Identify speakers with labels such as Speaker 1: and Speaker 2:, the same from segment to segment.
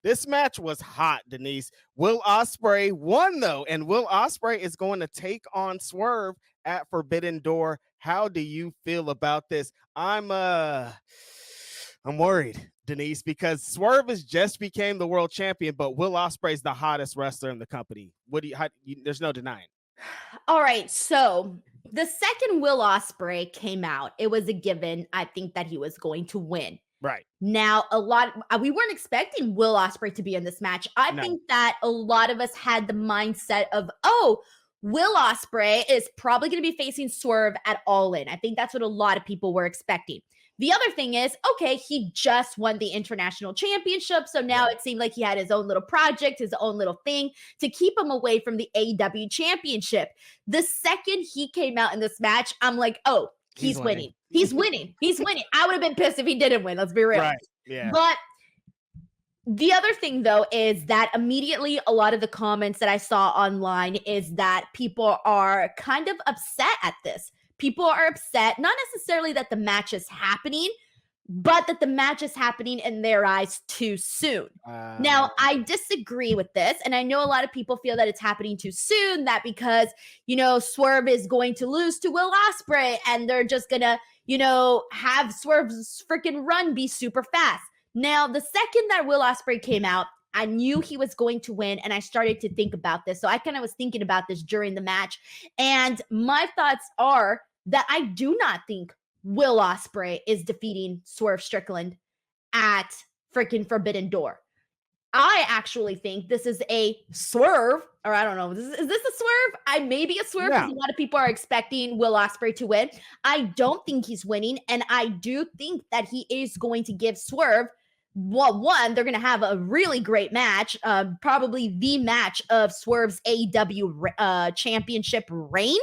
Speaker 1: This match was hot, Denise. Will Ospreay won, though, and Will Ospreay is going to take on Swerve at Forbidden Door. How do you feel about this? I'm worried, Denise, because Swerve has just became the world champion, but Will Ospreay is the hottest wrestler in the company. There's no denying.
Speaker 2: All right, so the second Will Ospreay came out, it was a given, I think, that he was going to win.
Speaker 1: Right.
Speaker 2: Now, we weren't expecting Will Ospreay to be in this match. I think that a lot of us had the mindset of, Will Ospreay is probably going to be facing Swerve at All In. I think that's what a lot of people were expecting. The other thing is, okay, he just won the international championship. So now it seemed like he had his own little project, his own little thing to keep him away from the AEW championship. The second he came out in this match, I'm like, oh, he's winning. He's winning. He's winning. I would have been pissed if he didn't win. Let's be real.
Speaker 1: Right. Yeah.
Speaker 2: But the other thing, though, is that immediately a lot of the comments that I saw online is that people are kind of upset at this. People are upset, not necessarily that the match is happening, but that the match is happening in their eyes too soon. Now, I disagree with this, and I know a lot of people feel that it's happening too soon, that because, Swerve is going to lose to Will Ospreay, and they're just gonna, have Swerve's freaking run be super fast. Now, the second that Will Ospreay came out, I knew he was going to win, and I started to think about this. So I kind of was thinking about this during the match, and my thoughts are that I do not think Will Ospreay is defeating Swerve Strickland at freaking Forbidden Door. I actually think this is a swerve, or I don't know. Is this a swerve? Maybe a swerve because a lot of people are expecting Will Ospreay to win. I don't think he's winning, and I do think that he is going to give Swerve. Well, one, they're going to have a really great match, probably the match of Swerve's AEW championship reign.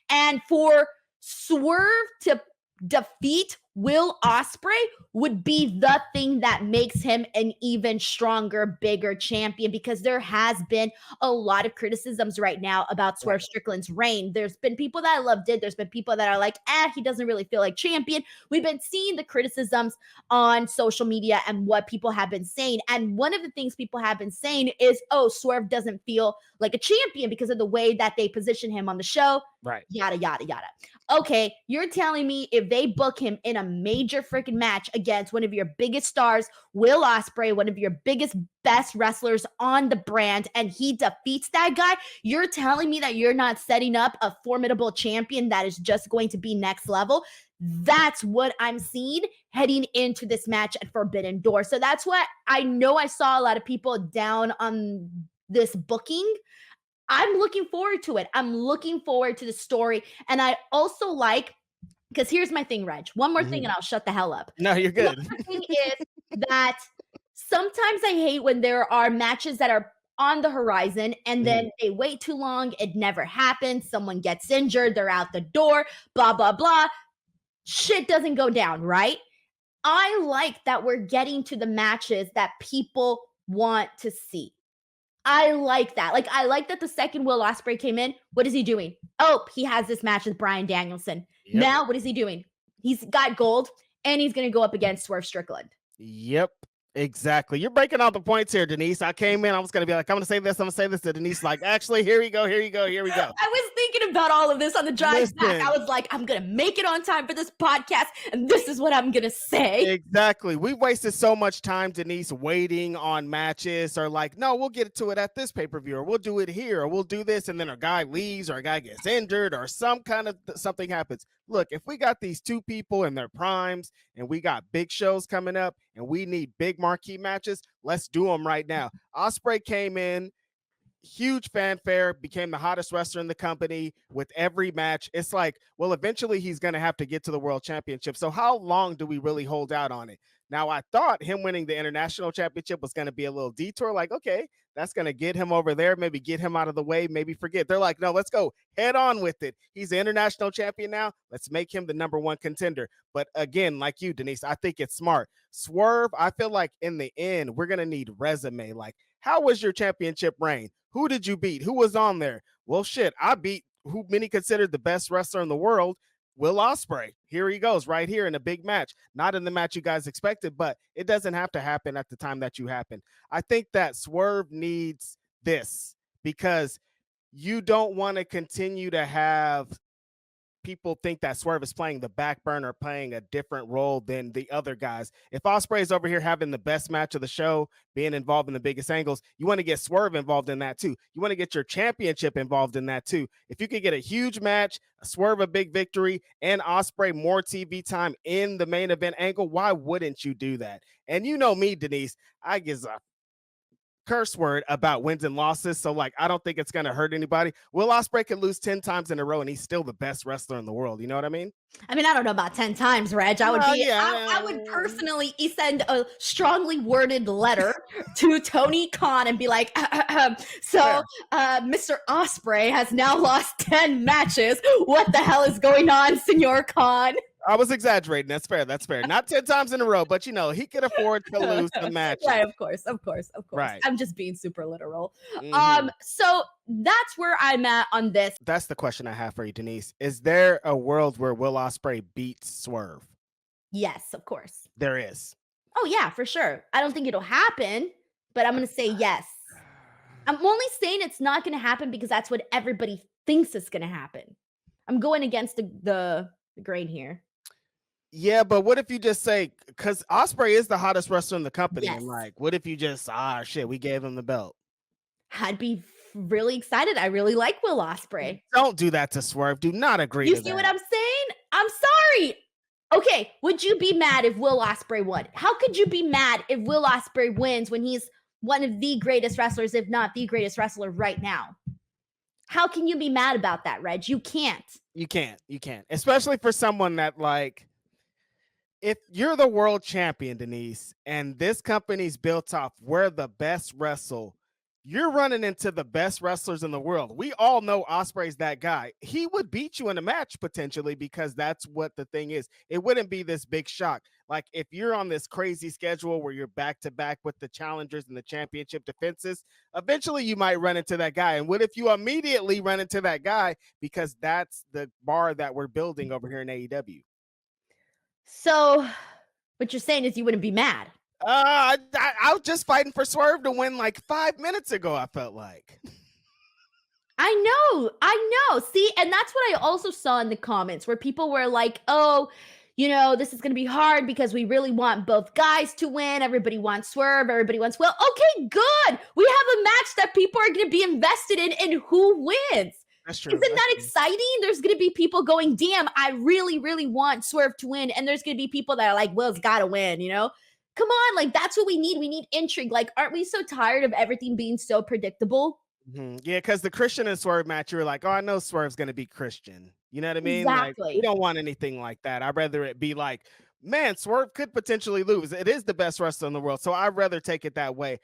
Speaker 2: And for Swerve to defeat Will Ospreay would be the thing that makes him an even stronger, bigger champion, because there has been a lot of criticisms right now about Swerve Strickland's reign. There's been people that loved it. There's been people that are like, he doesn't really feel like champion. We've been seeing the criticisms on social media and what people have been saying. And one of the things people have been saying is, Swerve doesn't feel like a champion because of the way that they position him on the show.
Speaker 1: Right.
Speaker 2: Yada, yada, yada. Okay, you're telling me if they book him in a major freaking match against one of your biggest stars, Will Ospreay, one of your biggest, best wrestlers on the brand, and he defeats that guy, you're telling me that you're not setting up a formidable champion that is just going to be next level? That's what I'm seeing heading into this match at Forbidden Door. So that's what I know. I saw a lot of people down on this booking. I'm looking forward to it. I'm looking forward to the story. And I also like, because here's my thing, Reg. One more thing and I'll shut the hell up.
Speaker 1: No, you're good.
Speaker 2: One more thing is that sometimes I hate when there are matches that are on the horizon and then they wait too long. It never happens. Someone gets injured. They're out the door, blah, blah, blah. Shit doesn't go down, right? I like that we're getting to the matches that people want to see. I like that. Like, I like that the second Will Ospreay came in. What is he doing? He has this match with Bryan Danielson. Yep. Now, what is he doing? He's got gold, and he's going to go up against Swerve Strickland.
Speaker 1: Yep. Exactly. You're breaking all the points here, Denise. I came in, I was going to be like, I'm going to say this, I'm going to say this to Denise. Like, actually, here we go. I
Speaker 2: was thinking about all of this on the drive back. I was like, I'm going to make it on time for this podcast, and this is what I'm going to say.
Speaker 1: Exactly. We wasted so much time, Denise, waiting on matches, or like, no, we'll get to it at this pay-per-view, or we'll do it here, or we'll do this, and then a guy leaves, or a guy gets injured, or some kind of something happens. Look, if we got these two people in their primes and we got big shows coming up and we need big marquee matches, let's do them right now. Ospreay came in, huge fanfare, became the hottest wrestler in the company with every match. It's like, well, eventually he's going to have to get to the world championship. So how long do we really hold out on it? Now, I thought him winning the international championship was going to be a little detour. Like, okay, that's going to get him over there, maybe get him out of the way, maybe forget. They're like, no, let's go head on with it. He's the international champion now. Let's make him the number one contender. But again, like you, Denise, I think it's smart. Swerve, I feel like in the end, we're going to need resume. Like, how was your championship reign? Who did you beat? Who was on there? Well, shit, I beat who many considered the best wrestler in the world. Will Ospreay, here he goes right here in a big match. Not in the match you guys expected, but it doesn't have to happen at the time that you happen. I think that Swerve needs this because you don't want to continue to have people think that Swerve is playing the back burner, playing a different role than the other guys. If Ospreay is over here having the best match of the show, being involved in the biggest angles, you want to get Swerve involved in that too. You want to get your championship involved in that too. If you could get a huge match, a Swerve a big victory, and Ospreay more TV time in the main event angle, why wouldn't you do that? And you know me, Denise, I give a curse word about wins and losses. So, like, I don't think it's going to hurt anybody. Will Ospreay could lose 10 times in a row and he's still the best wrestler in the world. You know what I mean?
Speaker 2: I mean, I don't know about 10 times, Reg. I would
Speaker 1: Yeah.
Speaker 2: personally send a strongly worded letter to Tony Khan and be like, so Mr. Ospreay has now lost 10 matches. What the hell is going on, Senor Khan?
Speaker 1: I was exaggerating. That's fair. That's fair. Not 10 times in a row, but you know, he could afford to lose the match.
Speaker 2: Right, of course.
Speaker 1: Right.
Speaker 2: I'm just being super literal.
Speaker 1: Mhm.
Speaker 2: So that's where I'm at on this.
Speaker 1: That's the question I have for you, Denise. Is there a world where Will Ospreay beats Swerve?
Speaker 2: Yes, of course.
Speaker 1: There is.
Speaker 2: Oh, yeah, for sure. I don't think it'll happen, but I'm going to say yes. I'm only saying it's not going to happen because that's what everybody thinks is going to happen. I'm going against the grain here.
Speaker 1: Yeah, but what if you just say, because Ospreay is the hottest wrestler in the company,
Speaker 2: Yes.
Speaker 1: and like, what if you just, shit, we gave him the belt?
Speaker 2: I'd be really excited. I really like Will Ospreay.
Speaker 1: Don't do that to Swerve. Do not agree
Speaker 2: You
Speaker 1: to
Speaker 2: see
Speaker 1: that.
Speaker 2: what I'm saying? I'm sorry. Okay, would you be mad if Will Ospreay won? How could you be mad if Will Ospreay wins when he's one of the greatest wrestlers, if not the greatest wrestler right now? How can you be mad about that, Reg? You can't.
Speaker 1: You can't. You can't. Especially for someone that, like, if you're the world champion, Denise, and this company's built off where the best wrestle, you're running into the best wrestlers in the world. We all know Ospreay's that guy. He would beat you in a match potentially because that's what the thing is. It wouldn't be this big shock. Like if you're on this crazy schedule where you're back to back with the challengers and the championship defenses, eventually you might run into that guy. And what if you immediately run into that guy because that's the bar that we're building over here in AEW?
Speaker 2: So what you're saying is you wouldn't be mad.
Speaker 1: I was just fighting for Swerve to win like 5 minutes ago, I felt like.
Speaker 2: I know. See, and that's what I also saw in the comments where people were like, oh, you know, this is going to be hard because we really want both guys to win. Everybody wants Swerve. Everybody wants Will. Okay, good. We have a match that people are going to be invested in and who wins.
Speaker 1: That's true.
Speaker 2: Isn't that exciting? There's going to be people going, damn, I really, really want Swerve to win. And there's going to be people that are like, Will's got to win, you know? Come on, like that's what we need. We need intrigue. Like, aren't we so tired of everything being so predictable?
Speaker 1: Mm-hmm. Yeah, because the Christian and Swerve match, you were like, oh, I know Swerve's going to be Christian. You know what I mean? Like,
Speaker 2: Exactly.
Speaker 1: we don't want anything like that. I'd rather it be like, man, Swerve could potentially lose. It is the best wrestler in the world. So I'd rather take it that way.